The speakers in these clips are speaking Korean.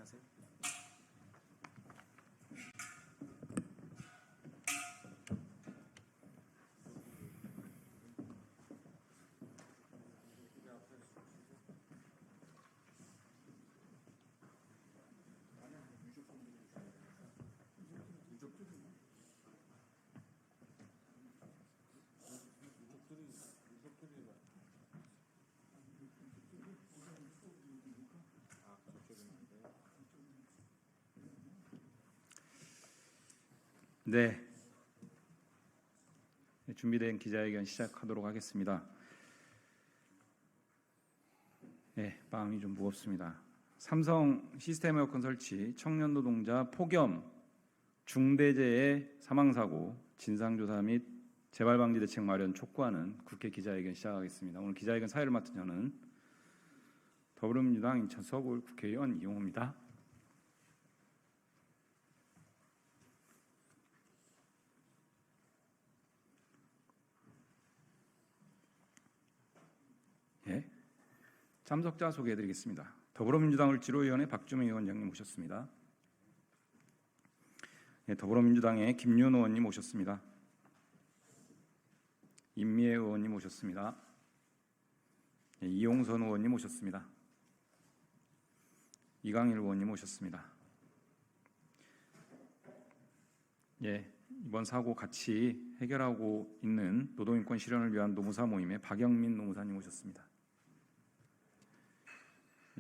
진행하세요. 네, 준비된 기자회견 시작하도록 하겠습니다. 네, 마음이 좀 무겁습니다. 삼성 시스템 에어컨 설치 청년 노동자 폭염 중대재해 사망사고 진상조사 및 재발방지 대책 마련 촉구하는 국회 기자회견 시작하겠습니다. 오늘 기자회견 사회를 맡은 저는 더불어민주당 인천 서울 국회의원 이용호입니다. 참석자 소개해드리겠습니다. 더불어민주당 을지로위원회 박주민 위원장님 모셨습니다. 더불어민주당의 김윤 의원님 모셨습니다. 임미애 의원님 모셨습니다. 이용선 의원님 모셨습니다. 이강일 의원님 모셨습니다. 이번 사고 같이 해결하고 있는 노동인권 실현을 위한 노무사 모임의 박영민 노무사님 모셨습니다.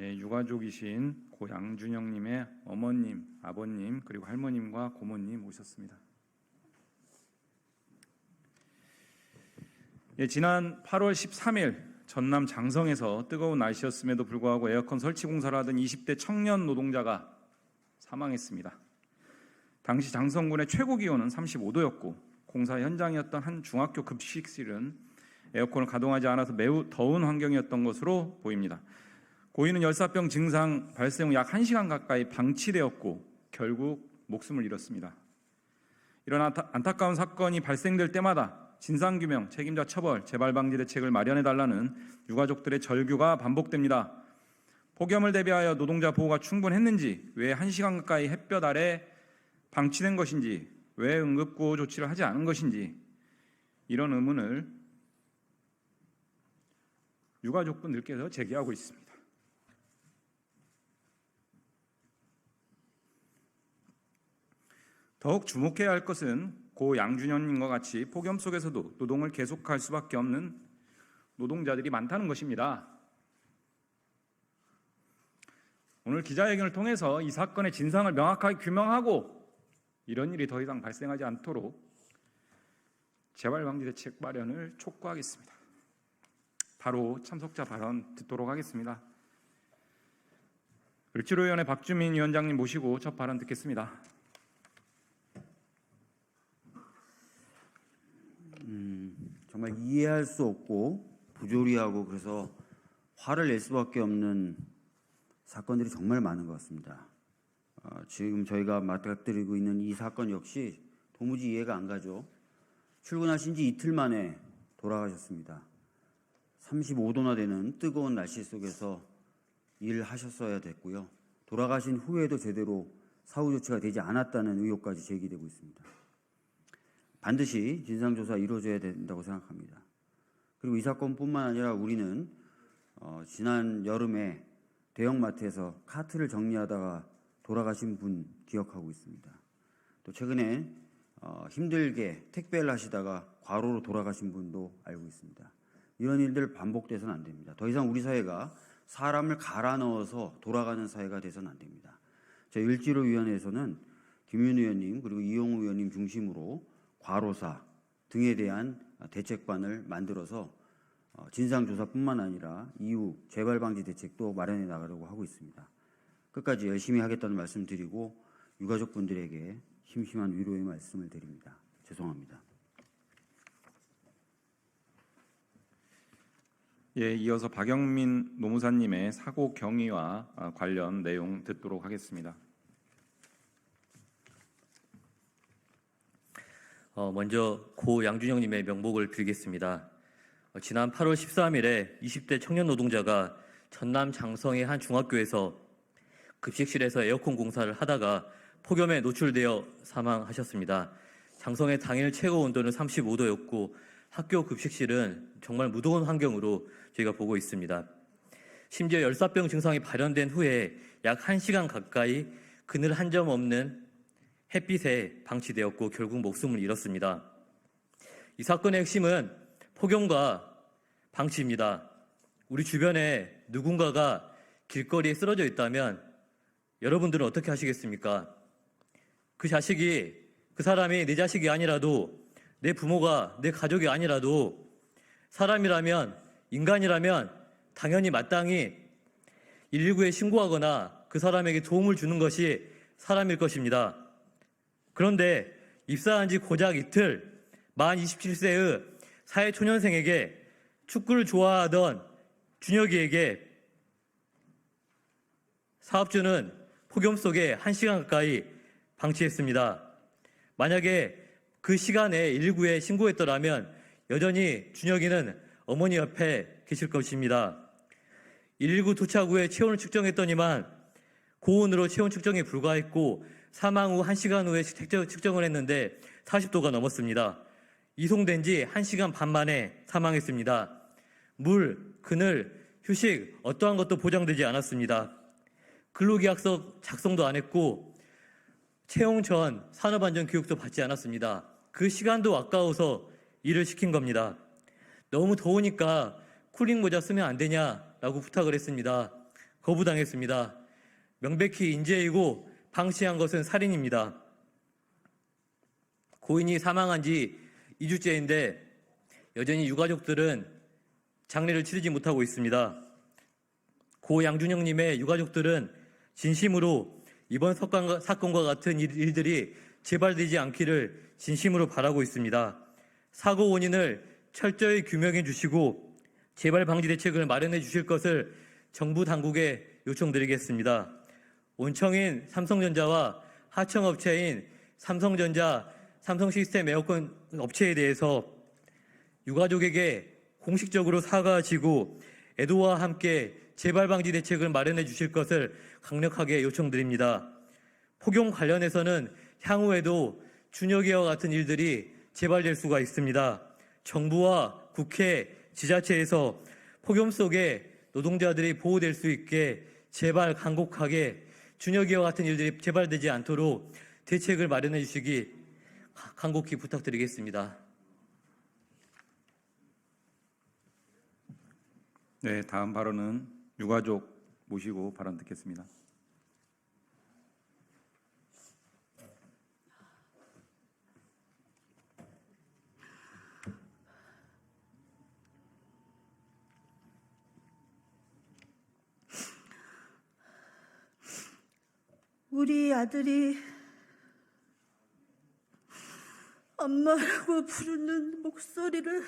유가족이신 고 양준영님의 어머님, 아버님, 그리고 할머님과 고모님 모셨습니다. 지난 8월 13일 전남 장성에서 뜨거운 날씨였음에도 불구하고 에어컨 설치 공사를 하던 20대 청년 노동자가 사망했습니다. 당시 장성군의 최고 기온은 35도였고 공사 현장이었던 한 중학교 급식실은 에어컨을 가동하지 않아서 매우 더운 환경이었던 것으로 보입니다. 고인은 열사병 증상 발생 후 약 1시간 가까이 방치되었고 결국 목숨을 잃었습니다. 이런 안타까운 사건이 발생될 때마다 진상규명, 책임자 처벌, 재발방지 대책을 마련해달라는 유가족들의 절규가 반복됩니다. 폭염을 대비하여 노동자 보호가 충분했는지, 왜 1시간 가까이 햇볕 아래 방치된 것인지, 왜 응급구호 조치를 하지 않은 것인지, 이런 의문을 유가족분들께서 제기하고 있습니다. 더욱 주목해야 할 것은 고 양준현님과 같이 폭염 속에서도 노동을 계속할 수밖에 없는 노동자들이 많다는 것입니다. 오늘 기자회견을 통해서 이 사건의 진상을 명확하게 규명하고 이런 일이 더 이상 발생하지 않도록 재발방지 대책 마련을 촉구하겠습니다. 바로 참석자 발언 듣도록 하겠습니다. 을지로위원회 박주민 위원장님 모시고 첫 발언 듣겠습니다. 정말 이해할 수 없고 부조리하고 그래서 화를 낼 수밖에 없는 사건들이 정말 많은 것 같습니다. 지금 저희가 맞닥뜨리고 있는 이 사건 역시 도무지 이해가 안 가죠. 출근하신 지 이틀 만에 돌아가셨습니다. 35도나 되는 뜨거운 날씨 속에서 일하셨어야 됐고요. 돌아가신 후에도 제대로 사후 조치가 되지 않았다는 의혹까지 제기되고 있습니다. 반드시 진상조사 이루어져야 된다고 생각합니다. 그리고 이 사건뿐만 아니라 우리는 지난 여름에 대형마트에서 카트를 정리하다가 돌아가신 분 기억하고 있습니다. 또 최근에 힘들게 택배를 하시다가 과로로 돌아가신 분도 알고 있습니다. 이런 일들 반복돼서는 안 됩니다. 더 이상 우리 사회가 사람을 갈아 넣어서 돌아가는 사회가 돼서는 안 됩니다. 저희 을지로위원회에서는 김윤 의원님 그리고 이용우 의원님 중심으로 과로사 등에 대한 대책반을 만들어서 진상조사뿐만 아니라 이후 재발방지 대책도 마련해 나가려고 하고 있습니다. 끝까지 열심히 하겠다는 말씀 드리고 유가족분들에게 심심한 위로의 말씀을 드립니다. 죄송합니다. 이어서 박영민 노무사님의 사고 경위와 관련 내용 듣도록 하겠습니다. 먼저 고 양준영님의 명복을 빌겠습니다. 지난 8월 13일에 20대 청년 노동자가 전남 장성의 한 중학교에서 급식실에서 에어컨 공사를 하다가 폭염에 노출되어 사망하셨습니다. 장성의 당일 최고 온도는 35도였고 학교 급식실은 정말 무더운 환경으로 저희가 보고 있습니다. 심지어 열사병 증상이 발현된 후에 약 1시간 가까이 그늘 한 점 없는 햇빛에 방치되었고 결국 목숨을 잃었습니다. 이 사건의 핵심은 폭염과 방치입니다. 우리 주변에 누군가가 길거리에 쓰러져 있다면 여러분들은 어떻게 하시겠습니까? 그 사람이 내 자식이 아니라도, 내 부모가 내 가족이 아니라도 사람이라면, 인간이라면 당연히 마땅히 119에 신고하거나 그 사람에게 도움을 주는 것이 사람일 것입니다. 그런데 입사한 지 고작 이틀, 만 27세의 사회초년생에게, 축구를 좋아하던 준혁이에게 사업주는 폭염 속에 1시간 가까이 방치했습니다. 만약에 그 시간에 119에 신고했더라면 여전히 준혁이는 어머니 옆에 계실 것입니다. 119 도착 후에 체온을 측정했더니만 고온으로 체온 측정에 불과했고 사망 후 1시간 후에 측정을 했는데 40도가 넘었습니다. 이송된 지 1시간 반 만에 사망했습니다. 물, 그늘, 휴식 어떠한 것도 보장되지 않았습니다. 근로계약서 작성도 안 했고 채용 전 산업안전 교육도 받지 않았습니다. 그 시간도 아까워서 일을 시킨 겁니다. 너무 더우니까 쿨링 모자 쓰면 안 되냐라고 부탁을 했습니다. 거부당했습니다. 명백히 인재이고 방치한 것은 살인입니다. 고인이 사망한 지 2주째인데 여전히 유가족들은 장례를 치르지 못하고 있습니다. 고 양준영님의 유가족들은 진심으로 이번 사건과 같은 일들이 재발되지 않기를 진심으로 바라고 있습니다. 사고 원인을 철저히 규명해 주시고 재발 방지 대책을 마련해 주실 것을 정부 당국에 요청드리겠습니다. 온청인 삼성전자와 하청업체인 삼성전자, 삼성시스템 에어컨 업체에 대해서 유가족에게 공식적으로 사과하시고 애도와 함께 재발 방지 대책을 마련해 주실 것을 강력하게 요청드립니다. 폭염 관련해서는 향후에도 준혁이와 같은 일들이 재발될 수가 있습니다. 정부와 국회, 지자체에서 폭염 속에 노동자들이 보호될 수 있게 제발 간곡하게 준혁이와 같은 일들이 재발되지 않도록 대책을 마련해 주시기 간곡히 부탁드리겠습니다. 네, 다음 발언은 유가족 모시고 발언 듣겠습니다. 우리 아들이 엄마라고 부르는 목소리를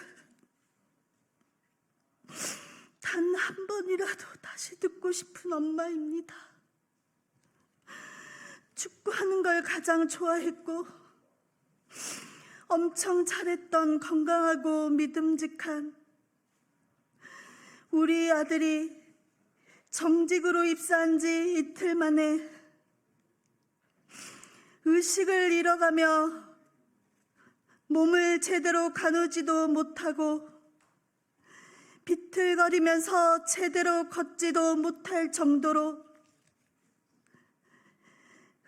단 한 번이라도 다시 듣고 싶은 엄마입니다. 축구하는 걸 가장 좋아했고 엄청 잘했던 건강하고 믿음직한 우리 아들이 정직으로 입사한 지 이틀 만에 의식을 잃어가며 몸을 제대로 가누지도 못하고 비틀거리면서 제대로 걷지도 못할 정도로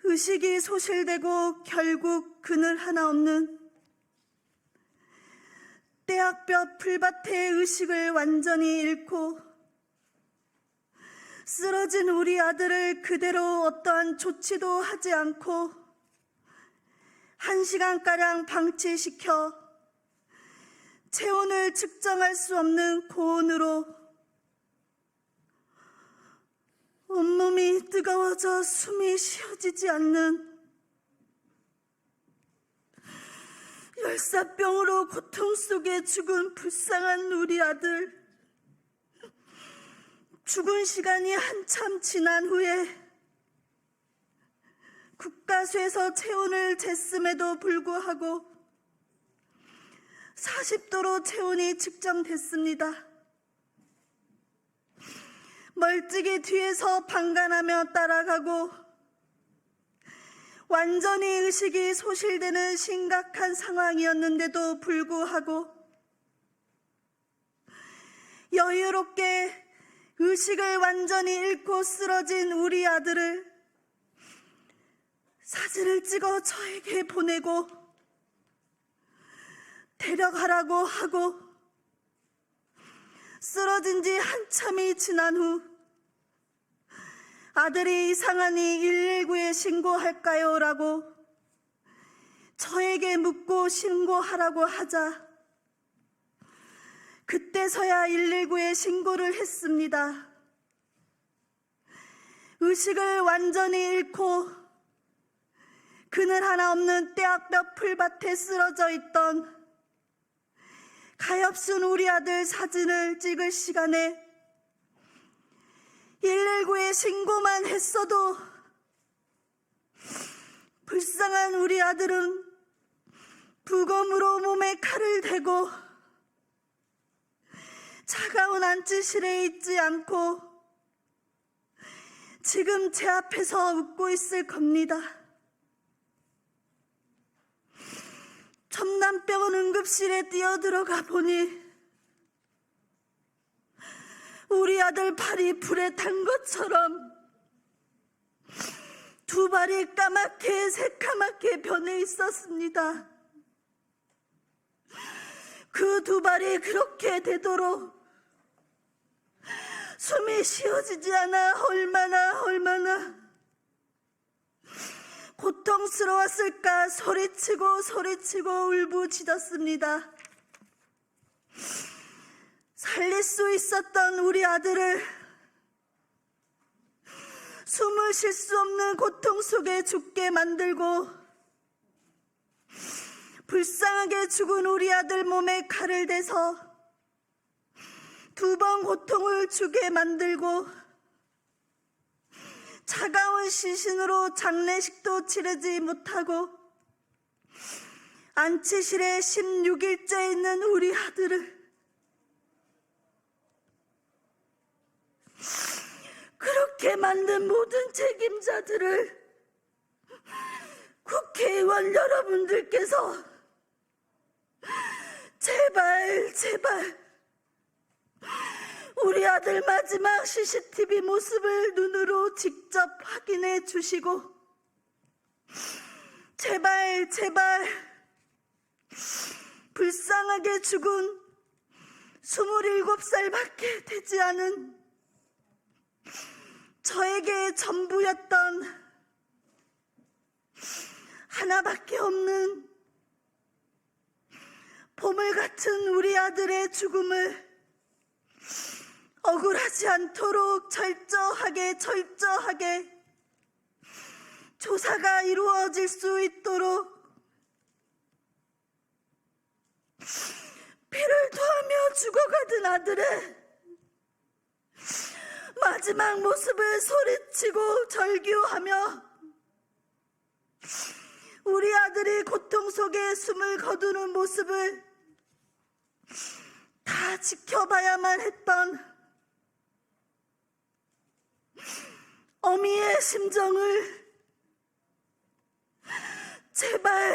의식이 소실되고 결국 그늘 하나 없는 떼약볕 풀밭의 의식을 완전히 잃고 쓰러진 우리 아들을 그대로 어떠한 조치도 하지 않고 1시간가량 방치시켜 체온을 측정할 수 없는 고온으로 온몸이 뜨거워져 숨이 쉬어지지 않는 열사병으로 고통 속에 죽은 불쌍한 우리 아들. 죽은 시간이 한참 지난 후에 국가수에서 체온을 쟀음에도 불구하고 40도로 체온이 측정됐습니다. 멀찍이 뒤에서 방관하며 따라가고 완전히 의식이 소실되는 심각한 상황이었는데도 불구하고 여유롭게 의식을 완전히 잃고 쓰러진 우리 아들을 사진을 찍어 저에게 보내고 데려가라고 하고 쓰러진 지 한참이 지난 후 아들이 이상하니 119에 신고할까요? 라고 저에게 묻고 신고하라고 하자 그때서야 119에 신고를 했습니다. 의식을 완전히 잃고 그늘 하나 없는 떼약볕 풀밭에 쓰러져 있던 가엾은 우리 아들 사진을 찍을 시간에 119에 신고만 했어도 불쌍한 우리 아들은 부검으로 몸에 칼을 대고 차가운 안치실에 있지 않고 지금 제 앞에서 웃고 있을 겁니다. 첨남병원 응급실에 뛰어들어가 보니 우리 아들 발이 불에 탄 것처럼 두 발이 까맣게 새까맣게 변해 있었습니다. 그 두 발이 그렇게 되도록 숨이 쉬어지지 않아 얼마나 고통스러웠을까 소리치고 울부짖었습니다. 살릴 수 있었던 우리 아들을 숨을 쉴 수 없는 고통 속에 죽게 만들고 불쌍하게 죽은 우리 아들 몸에 칼을 대서 두 번 고통을 주게 만들고 차가운 시신으로 장례식도 치르지 못하고 안치실에 16일째 있는 우리 아들을 그렇게 만든 모든 책임자들을 국회의원 여러분들께서 제발 우리 아들 마지막 CCTV 모습을 눈으로 직접 확인해 주시고 제발 불쌍하게 죽은 27살밖에 되지 않은 저에게 전부였던 하나밖에 없는 보물 같은 우리 아들의 죽음을 억울하지 않도록 철저하게 조사가 이루어질 수 있도록 피를 토하며 죽어가던 아들의 마지막 모습을 소리치고 절규하며 우리 아들이 고통 속에 숨을 거두는 모습을 다 지켜봐야만 했던 어미의 심정을 제발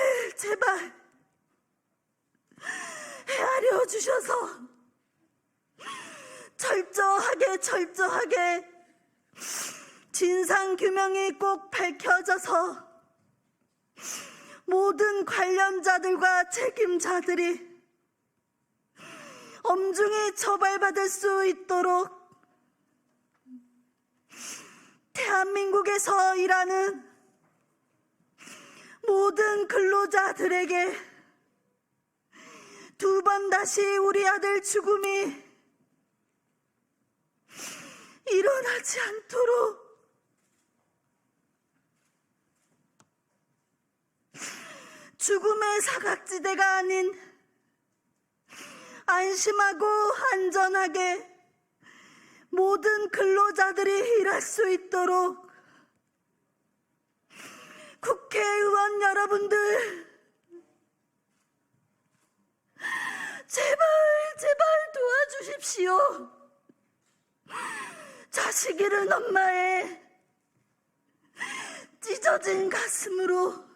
헤아려 주셔서 철저하게 진상규명이 꼭 밝혀져서 모든 관련자들과 책임자들이 엄중히 처벌받을 수 있도록 대한민국에서 일하는 모든 근로자들에게 두 번 다시 우리 아들 죽음이 일어나지 않도록 죽음의 사각지대가 아닌 안심하고 안전하게 모든 근로자들이 일할 수 있도록 국회의원 여러분들 제발 도와주십시오. 자식 잃은 엄마의 찢어진 가슴으로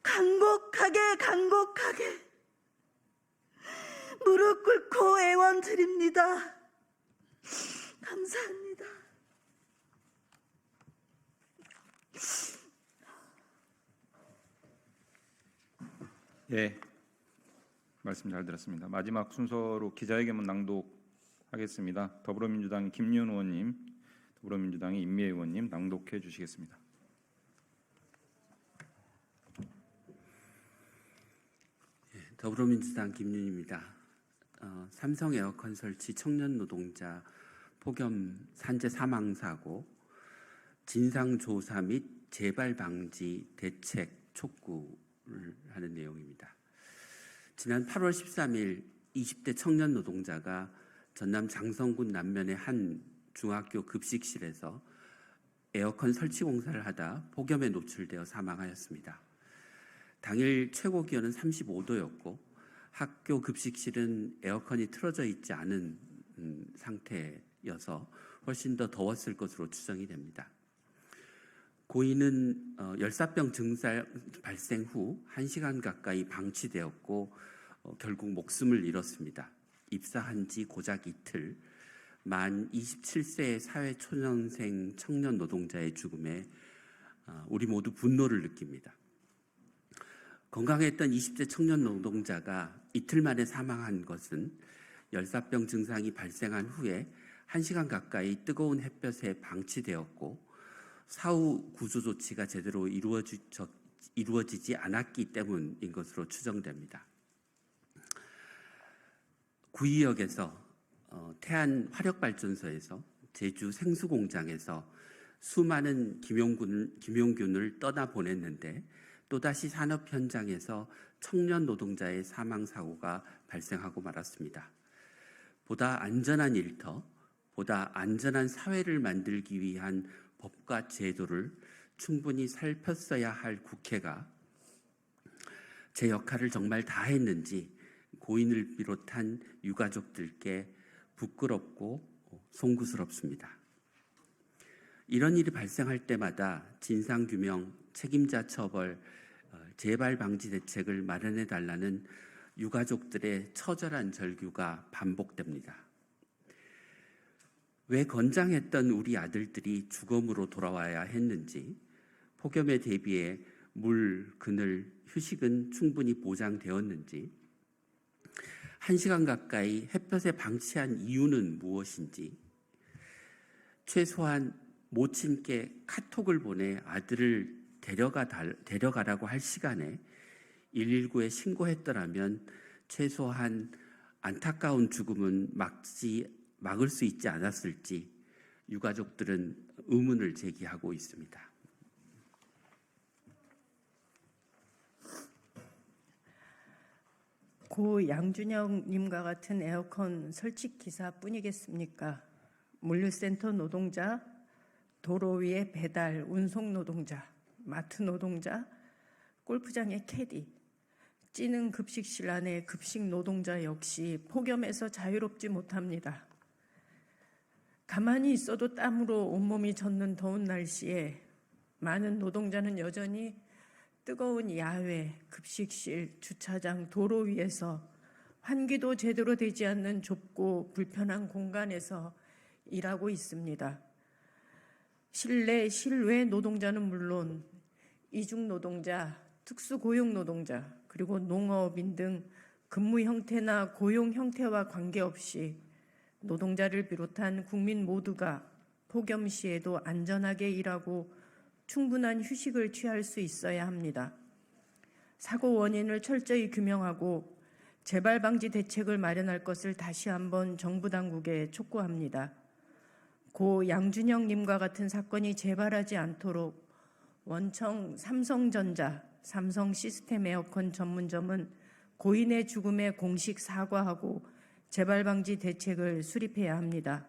간곡하게 무릎 꿇고 애원드립니다. 감사합니다. 예, 말씀 잘 들었습니다. 마지막 순서로 기자회견문 낭독하겠습니다. 더불어민주당 김윤 의원님, 더불어민주당의 임미애 의원님 낭독해 주시겠습니다. 더불어민주당 김윤입니다. 삼성 에어컨 설치 청년 노동자 폭염 산재 사망 사고 진상 조사 및 재발 방지 대책 촉구를 하는 내용입니다. 지난 8월 13일 20대 청년 노동자가 전남 장성군 남면의 한 중학교 급식실에서 에어컨 설치 공사를 하다 폭염에 노출되어 사망하였습니다. 당일 최고 기온은 35도였고 학교 급식실은 에어컨이 틀어져 있지 않은 상태여서 훨씬 더 더웠을 것으로 추정이 됩니다. 고인은 열사병 증상 발생 후 1시간 가까이 방치되었고 결국 목숨을 잃었습니다. 입사한 지 고작 이틀, 만 27세의 사회초년생 청년 노동자의 죽음에 우리 모두 분노를 느낍니다. 건강했던 20대 청년 노동자가 이틀 만에 사망한 것은 열사병 증상이 발생한 후에 1시간 가까이 뜨거운 햇볕에 방치되었고 사후 구조 조치가 제대로 이루어지지 않았기 때문인 것으로 추정됩니다. 구의역에서 태안 화력발전소에서 제주 생수공장에서 수많은 김용균을 떠나보냈는데 또다시 산업 현장에서 청년 노동자의 사망 사고가 발생하고 말았습니다. 보다 안전한 일터, 보다 안전한 사회를 만들기 위한 법과 제도를 충분히 살폈어야 할 국회가 제 역할을 정말 다 했는지 고인을 비롯한 유가족들께 부끄럽고 송구스럽습니다. 이런 일이 발생할 때마다 진상규명, 책임자 처벌, 재발 방지 대책을 마련해 달라는 유가족들의 처절한 절규가 반복됩니다. 왜 건장했던 우리 아들들이 주검으로 돌아와야 했는지, 폭염에 대비해 물, 그늘, 휴식은 충분히 보장되었는지, 1시간 가까이 햇볕에 방치한 이유는 무엇인지, 최소한 모친께 카톡을 보내 아들을 데려가라고 할 시간에 119에 신고했더라면 최소한 안타까운 죽음은 막을 수 있지 않았을지 유가족들은 의문을 제기하고 있습니다. 고 양준영 님과 같은 에어컨 설치 기사뿐이겠습니까? 물류센터 노동자, 도로 위의 배달, 운송 노동자, 마트 노동자, 골프장의 캐디, 찌는 급식실 안의 급식 노동자 역시 폭염에서 자유롭지 못합니다. 가만히 있어도 땀으로 온몸이 젖는 더운 날씨에 많은 노동자는 여전히 뜨거운 야외, 급식실, 주차장, 도로 위에서 환기도 제대로 되지 않는 좁고 불편한 공간에서 일하고 있습니다. 실내, 실외 노동자는 물론 이중 노동자, 특수고용 노동자, 그리고 농업인 등 근무 형태나 고용 형태와 관계없이 노동자를 비롯한 국민 모두가 폭염 시에도 안전하게 일하고 충분한 휴식을 취할 수 있어야 합니다. 사고 원인을 철저히 규명하고 재발 방지 대책을 마련할 것을 다시 한번 정부 당국에 촉구합니다. 고 양준영 님과 같은 사건이 재발하지 않도록 원청 삼성전자, 삼성 시스템 에어컨 전문점은 고인의 죽음에 공식 사과하고 재발 방지 대책을 수립해야 합니다.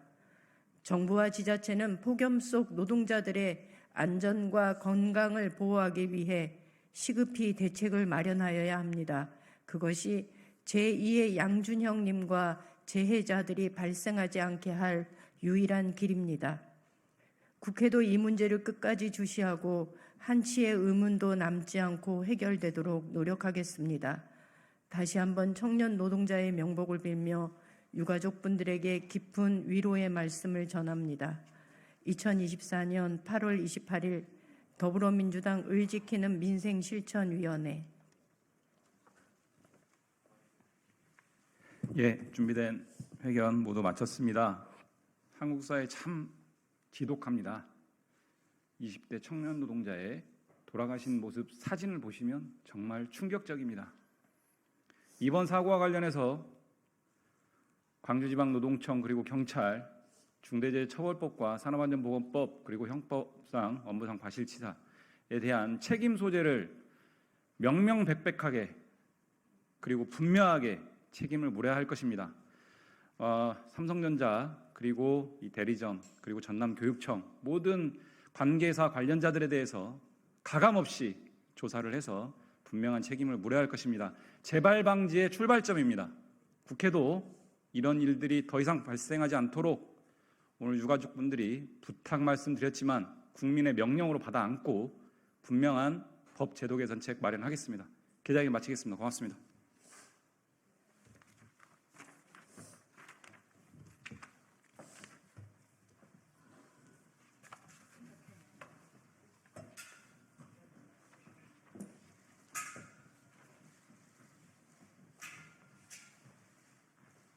정부와 지자체는 폭염 속 노동자들의 안전과 건강을 보호하기 위해 시급히 대책을 마련하여야 합니다. 그것이 제2의 양준형 님과 재해자들이 발생하지 않게 할 유일한 길입니다. 국회도 이 문제를 끝까지 주시하고 한치의 의문도 남지 않고 해결되도록 노력하겠습니다. 다시 한번 청년 노동자의 명복을 빌며 유가족분들에게 깊은 위로의 말씀을 전합니다. 2024년 8월 28일 더불어민주당 을 지키는 민생실천위원회. 예, 준비된 회견 모두 마쳤습니다. 한국 사회 참 지독합니다. 20대 청년 노동자의 돌아가신 모습 사진을 보시면 정말 충격적입니다. 이번 사고와 관련해서 광주지방노동청 그리고 경찰, 중대재해처벌법과 산업안전보건법 그리고 형법상 업무상 과실치사에 대한 책임 소재를 명명백백하게 그리고 분명하게 책임을 물어야 할 것입니다. 삼성전자 그리고 이 대리점 그리고 전남교육청 모든 관계사 관련자들에 대해서 가감없이 조사를 해서 분명한 책임을 물어야 할 것입니다. 재발 방지의 출발점입니다. 국회도 이런 일들이 더 이상 발생하지 않도록 오늘 유가족분들이 부탁 말씀드렸지만 국민의 명령으로 받아 안고 분명한 법 제도 개선책 마련하겠습니다. 기자회견 마치겠습니다. 고맙습니다.